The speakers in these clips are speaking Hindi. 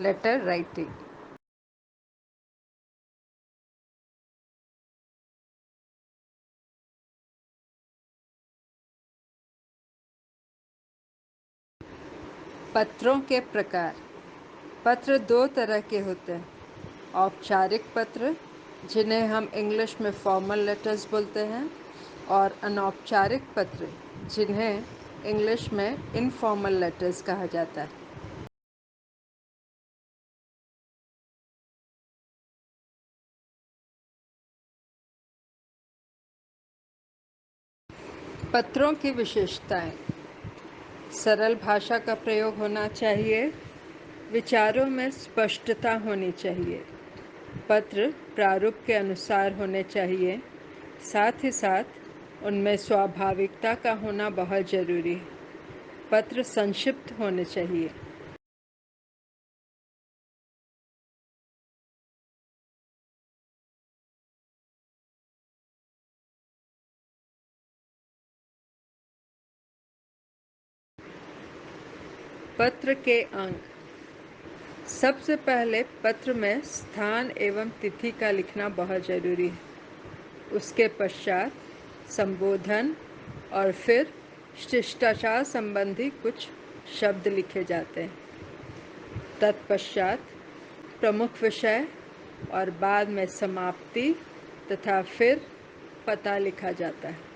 Letter writing. पत्रों के प्रकार। पत्र दो तरह के होते हैं। औपचारिक पत्र, जिन्हें हम इंग्लिश में फॉर्मल लेटर्स बोलते हैं, और अनौपचारिक पत्र, जिन्हें इंग्लिश में इनफॉर्मल लेटर्स कहा जाता है। पत्रों की विशेषताएं। सरल भाषा का प्रयोग होना चाहिए। विचारों में स्पष्टता होनी चाहिए। पत्र प्रारूप के अनुसार होने चाहिए। साथ ही साथ उनमें स्वाभाविकता का होना बहुत जरूरी है। पत्र संक्षिप्त होने चाहिए। पत्र के अंग। सबसे पहले पत्र में स्थान एवं तिथि का लिखना बहुत जरूरी है। उसके पश्चात संबोधन और फिर शिष्टाचार संबंधी कुछ शब्द लिखे जाते हैं। तत्पश्चात प्रमुख विषय और बाद में समाप्ति तथा फिर पता लिखा जाता है।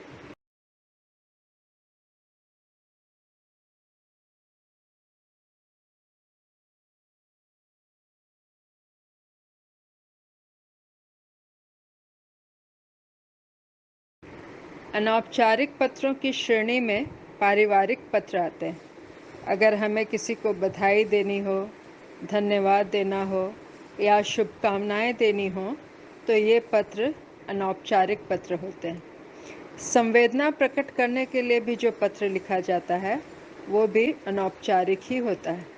अनौपचारिक पत्रों की श्रेणी में पारिवारिक पत्र आते हैं। अगर हमें किसी को बधाई देनी हो, धन्यवाद देना हो या शुभकामनाएं देनी हो तो ये पत्र अनौपचारिक पत्र होते हैं। संवेदना प्रकट करने के लिए भी जो पत्र लिखा जाता है वो भी अनौपचारिक ही होता है।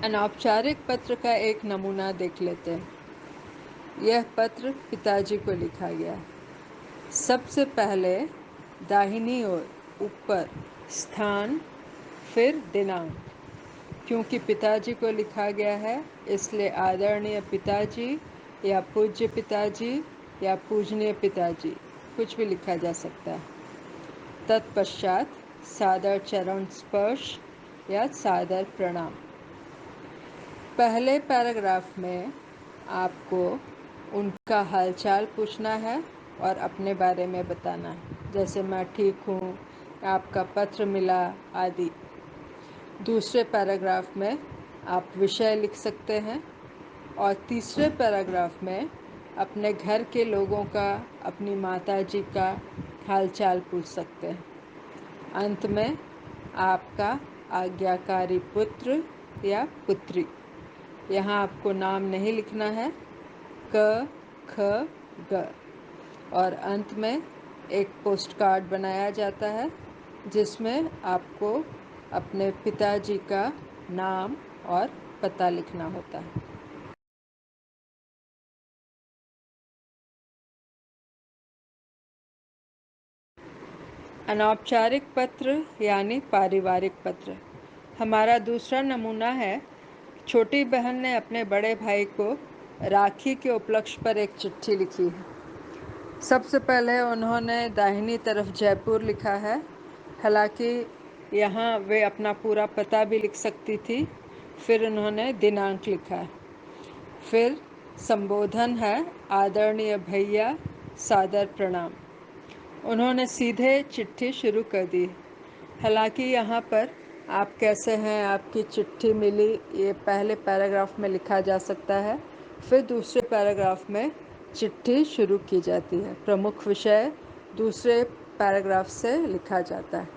अनौपचारिक पत्र का एक नमूना देख लेते हैं। यह पत्र पिताजी को लिखा गया है। सबसे पहले दाहिनी ओर ऊपर स्थान, फिर दिनांक। क्योंकि पिताजी को लिखा गया है इसलिए आदरणीय पिताजी या पूज्य पिताजी या पूजनीय पिताजी कुछ भी लिखा जा सकता है। तत्पश्चात सादर चरण स्पर्श या सादर प्रणाम। पहले पैराग्राफ में आपको उनका हालचाल पूछना है और अपने बारे में बताना है, जैसे मैं ठीक हूँ, आपका पत्र मिला आदि। दूसरे पैराग्राफ में आप विषय लिख सकते हैं और तीसरे पैराग्राफ में अपने घर के लोगों का, अपनी माताजी का हालचाल पूछ सकते हैं। अंत में आपका आज्ञाकारी पुत्र या पुत्री। यहाँ आपको नाम नहीं लिखना है, क ख ग। और अंत में एक पोस्ट कार्ड बनाया जाता है जिसमें आपको अपने पिताजी का नाम और पता लिखना होता है। अनौपचारिक पत्र यानी पारिवारिक पत्र। हमारा दूसरा नमूना है, छोटी बहन ने अपने बड़े भाई को राखी के उपलक्ष्य पर एक चिट्ठी लिखी है। सबसे पहले उन्होंने दाहिनी तरफ जयपुर लिखा है। हालांकि यहाँ वे अपना पूरा पता भी लिख सकती थी। फिर उन्होंने दिनांक लिखा है। फिर संबोधन है, आदरणीय भैया, सादर प्रणाम। उन्होंने सीधे चिट्ठी शुरू कर दी। हालांकि यहाँ पर आप कैसे हैं, आपकी चिट्ठी मिली, ये पहले पैराग्राफ में लिखा जा सकता है। फिर दूसरे पैराग्राफ में चिट्ठी शुरू की जाती है। प्रमुख विषय दूसरे पैराग्राफ से लिखा जाता है।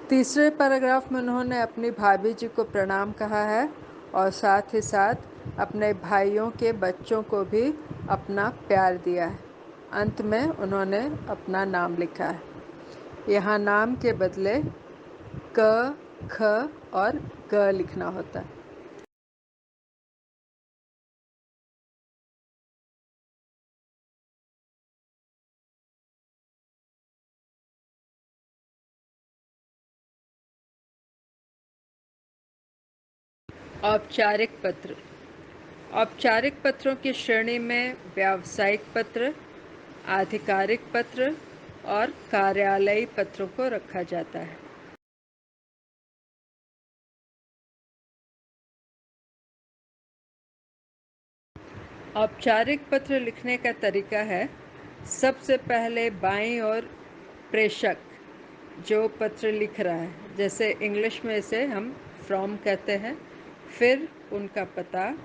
तीसरे पैराग्राफ में उन्होंने अपनी भाभी जी को प्रणाम कहा है और साथ ही साथ अपने भाइयों के बच्चों को भी अपना प्यार दिया है। अंत में उन्होंने अपना नाम लिखा है। यहाँ नाम के बदले क, ख और ग लिखना होता है। औपचारिक पत्र। औपचारिक पत्रों की श्रेणी में व्यावसायिक पत्र, आधिकारिक पत्र और कार्यालयी पत्रों को रखा जाता है। औपचारिक पत्र लिखने का तरीका है, सबसे पहले बाईं ओर प्रेषक जो पत्र लिख रहा है, जैसे इंग्लिश में इसे हम फ्रॉम कहते हैं, फिर उनका पता,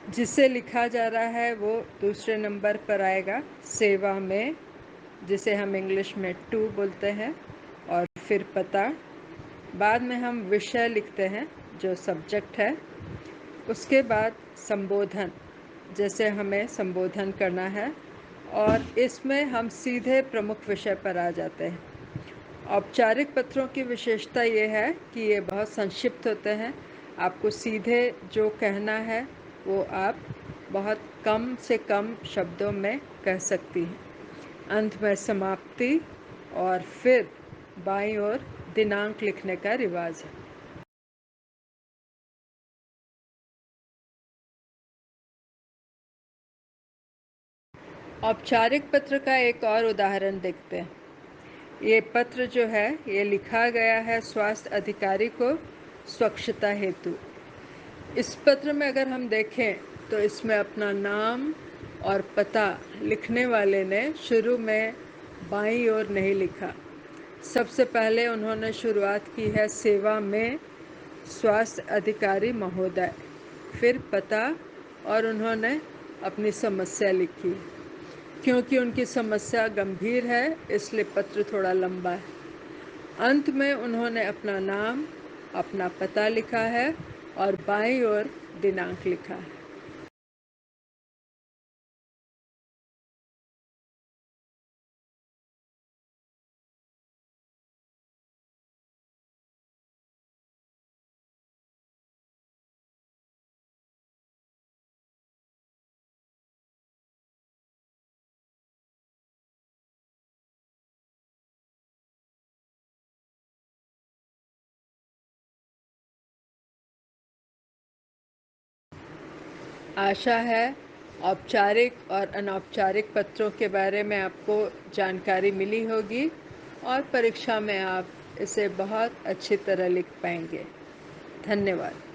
जिसे लिखा जा रहा है वो दूसरे नंबर पर आएगा, सेवा में, जिसे हम इंग्लिश में टू बोलते हैं, और फिर पता। बाद में हम विषय लिखते हैं जो सब्जेक्ट है। उसके बाद संबोधन, जैसे हमें संबोधन करना है, और इसमें हम सीधे प्रमुख विषय पर आ जाते हैं। औपचारिक पत्रों की विशेषता ये है कि ये बहुत संक्षिप्त होते हैं। आपको सीधे जो कहना है वो आप बहुत कम से कम शब्दों में कह सकती हैं। अंत में समाप्ति और फिर बाईं ओर दिनांक लिखने का रिवाज है। औपचारिक पत्र का एक और उदाहरण देखते हैं। ये पत्र जो है ये लिखा गया है स्वास्थ्य अधिकारी को स्वच्छता हेतु। इस पत्र में अगर हम देखें तो इसमें अपना नाम और पता लिखने वाले ने शुरू में बाईं ओर नहीं लिखा। सबसे पहले उन्होंने शुरुआत की है सेवा में स्वास्थ्य अधिकारी महोदय, फिर पता, और उन्होंने अपनी समस्या लिखी। क्योंकि उनकी समस्या गंभीर है इसलिए पत्र थोड़ा लंबा है। अंत में उन्होंने अपना नाम, अपना पता लिखा है और बाईं ओर दिनांक लिखा है। आशा है औपचारिक और अनौपचारिक पत्रों के बारे में आपको जानकारी मिली होगी और परीक्षा में आप इसे बहुत अच्छी तरह लिख पाएंगे। धन्यवाद।